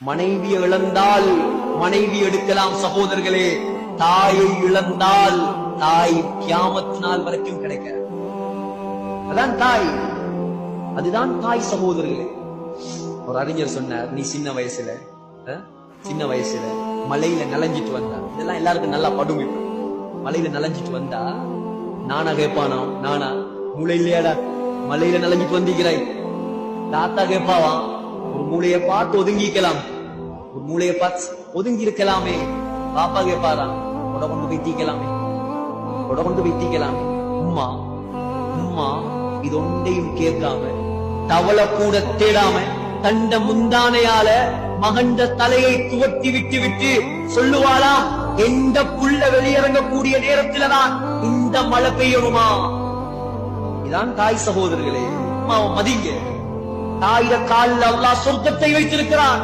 மனைவியை இழந்தால் மனைவி எடுக்கலாம் சகோதரர்களே. தாயை இழந்தால் தாய் கியாமத் நாள் வரைக்கும் கிடைக்க. அதான் தாய், அதுதான் தாய் சகோதரர்களே. ஒரு அறிஞர் சொன்னார், நீ சின்ன வயசுல மலையில நலஞ்சிட்டு வந்தா, இதெல்லாம் எல்லாருக்கும் நல்லா படும். மலையில நலஞ்சிட்டு வந்தா நானா கேட்பானோ, நானா மூளை இல்லையாடா மலையில நலஞ்சிட்டு வந்திக்கிறாய். தாத்தா கேட்பாவா, ஒரு மூளையை பார்த்து ஒதுங்கிக்கலாம், ஒரு மூளையை பார்த்து ஒதுங்கி இருக்கலாமே. பாப்பா கேட்பாரா, கொடை கொண்டு போய் தீக்கலாமே, கொடை கொண்டு போய் தீக்கலாமே. உம்மா உம்மா இது ஒன்றையும் கேட்காம, தவளை கூட தேடாம, தண்ட முந்தானையால மகண்ட தலையை துவட்டி விட்டு விட்டு சொல்லுவாளாம், எந்த புள்ள வெளியிறங்கக்கூடிய நேரத்தில்தான் இந்த மழை பெய்யணுமா. இதான் தாய் சகோதரர்களே. மதிங்க, தாயிர காலில் அல்லாஹ் சொர்க்கத்தை வைத்திருக்கிறான்.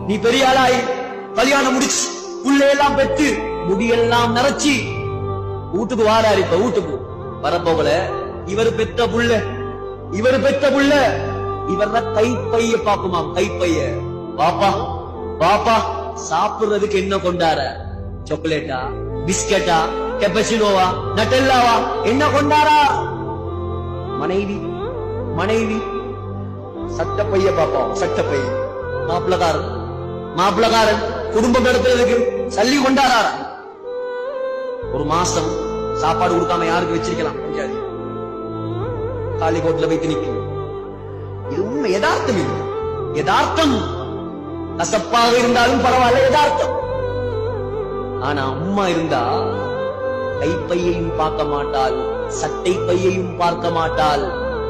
நீ பெரிய ஆளாய் கல்யாணம் முடிச்சு புள்ளையெல்லாம் பெற்று முடியெல்லாம் நிறைச்சி வீட்டுக்கு வாராரு. இப்ப வீட்டுக்கு வரப்போகல, இவர் பெற்ற புள்ள இவர கைப்பைய பாக்குமாம். கைப்பைய பாப்பா பாப்பா சாப்பிடுறதுக்கு என்ன கொண்டார? சாக்லேட்டா, பிஸ்கட்டா, கெப்பச்சினோவா, நட்டெல்லாவா, என்ன கொண்டாரா? மனைவி சட்டப்பைய பாப்பா, சட்டப்பைய. மாப்பிளக்காரன் குடும்பம் நடத்துறதுக்கு சல்லி கொண்டாரா? ஒரு மாசம் சாப்பாடு கொடுக்காம யாருக்கு வச்சிருக்கலாம்? காலி கோட்டில் வைத்து நிற்கும். இது உண்மை, யதார்த்தம். இது யதார்த்தம். கசப்பாக இருந்தாலும் பரவாயில்ல, யதார்த்தம். ஆனா உம்மா இருந்தா கைப்பையையும் பார்க்க மாட்டாள், சட்டை பையையும் பார்க்க மாட்டாள்,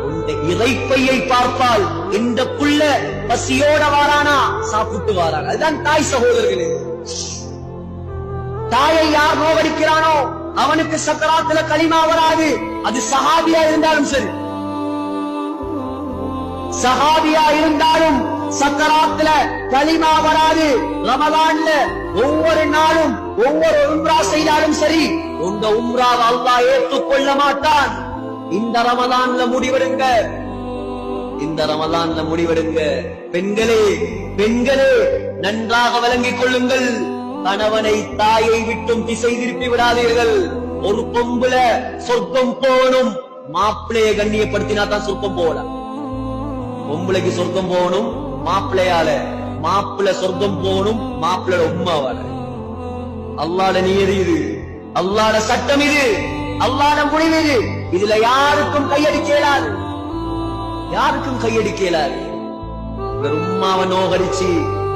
உண்ட இறைப்பையை பார்ப்பாள். இந்த புள்ள பசியோட வாரானா, சாப்பிட்டு வாரானா. அதுதான் தாய் சகோதரர்களே. தாயை யார் நோவடிக்கிறானோ அவனுக்கு சக்கராத்துல களிமா வராது. அது சஹாபியா இருந்தாலும் சரி, சஹாபியா இருந்தாலும் சக்கராத்துல களிமா வராது. ரமலான்ல ஒவ்வொரு நாளும் ஒவ்வொரு உம்ரா செய்தாலும் சரி, உங்க உம்ராவை அல்லாஹ் ஏற்றுக்கொள்ள மாட்டான். இந்த ரமலான்ல முடிவெடுங்க. பெண்களே நன்றாக விளங்கிக் கொள்ளுங்கள். கணவனை தாயை விட்டும் திசை திருப்பி விடாதீர்கள். ஒரு பொம்புல சொர்க்கம் போகணும், மாப்பிள்ளைய கண்ணியப்படுத்தினா தான் சொர்க்கம் போகலாம். பொம்பளைக்கு சொர்க்கம் போகணும் மாப்பிள்ளையால, மாப்பிள்ளை சொர்க்கம் போகணும் மாப்பிள்ளை உம்மாவால. அல்லாஹ்ட நியதி இது, அல்லாஹ்ட சட்டம் இது, அல்லாஹ்ட முடிவு இது. இதுல யாருக்கும் கையடிக்க இயலாது. உம்மாவை நோகடிச்சு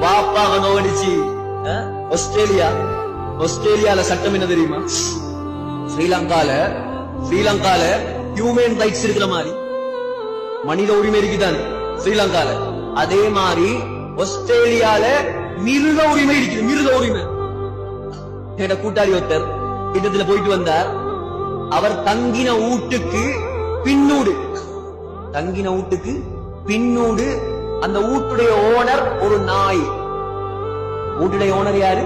வாப்பாவை நோகடிச்சு. ஆஸ்திரேலியால சட்டம் என்ன தெரியுமா? ஸ்ரீலங்கால ஹியூமன் ரைட்ஸ் இருக்கிற மாதிரி மனித உரிமை இருக்குதான் ஸ்ரீலங்கால. அதே மாதிரி ஆஸ்திரேலியால மிருக உரிமை இருக்குது. மிருக உரிமை. என்னோட கூட்டாளி ஒருத்தர் இடத்துல போயிட்டு வந்தார். அவர் தங்கின வீட்டுக்கு பின்னூடு அந்த வீட்டுடைய ஓனர் ஒரு நாய். வீட்டுடைய ஓனர் யாரு?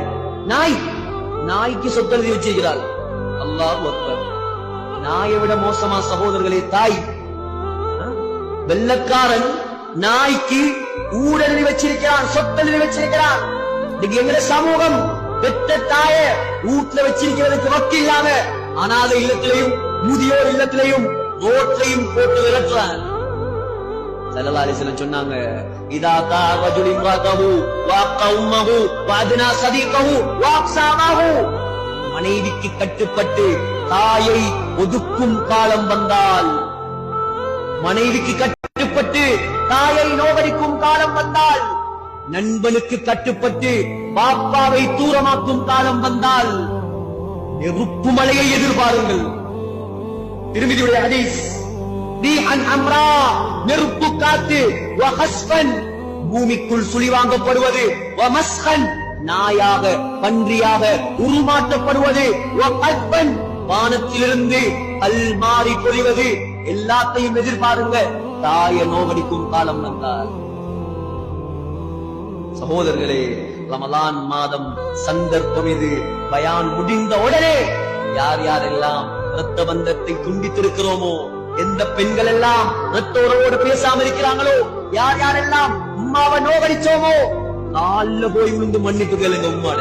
நாய்க்கு சொத்தெழுதி வச்சிருக்கிறார். அல்லாஹ் அக்பர். நாயை விட மோசமா சகோதரர்களே தாய். வெள்ளக்காரன் நாய்க்கு ஊடெழுதி வச்சிருக்கிறான், சொத்தெழுதி வச்சிருக்கிறான். இன்னைக்கு எங்க சமூகம் பெற்ற தாய வீட்டுல வச்சிருக்கிறதுக்கு வக்கு இல்லாம அநாத இல்லத்திலையும் முதியோர் இல்லத்திலையும் ரோட்லையும் போட்டு விரட்டுறான். ஸல்லல்லாஹு அலைஹி வஸல்லம் சொன்னாங்க, இதா கா ரஜுலின் வதஹு வஅக உம்மஹு வஅத்னா ஸதீகஹு வஅக்ஸாமஹு. மனைவிக்கு கட்டுப்பட்டு தாயை ஒதுக்கும் காலம் வந்தால், மனைவிக்கு கட்டுப்பட்டு தாயை நோகடிக்கும் காலம் வந்தால், நண்பனுக்கு கட்டுப்பட்டு பாப்பாவை தூரமாக்கும் காலம் வந்தால், நெருப்பு மலையை எதிர்பாருங்கள். திருமிதியுடைய ஹதீஸ், நெருப்பு காத்து, பூமிக்குள் சுழிவாங்கப்படுவது, நாயாக பன்றியாக உருமாற்றப்படுவது, வானத்திலிருந்து கல் மாறி பொழிவது, எல்லாத்தையும் எதிர்பாருங்க. தாயை நோகடிக்கும் காலம் வந்தால். சகோதரர்களே, ரமலான் மாதம் சந்தர்ப்பம் இது. பயான் முடிந்த உடனே யாரெல்லாம் இரத்த பந்தத்தை துண்டித்திருக்கிறோமோ, எந்த பெண்கள் எல்லாம் இரத்த உறவோடு பேசாம இருக்கிறாங்களோ, யாரெல்லாம் அம்மாவை நோகடிச்சோமோ கால்ல போய் விழுந்து மன்னிப்பு கேளுங்க உம்மாட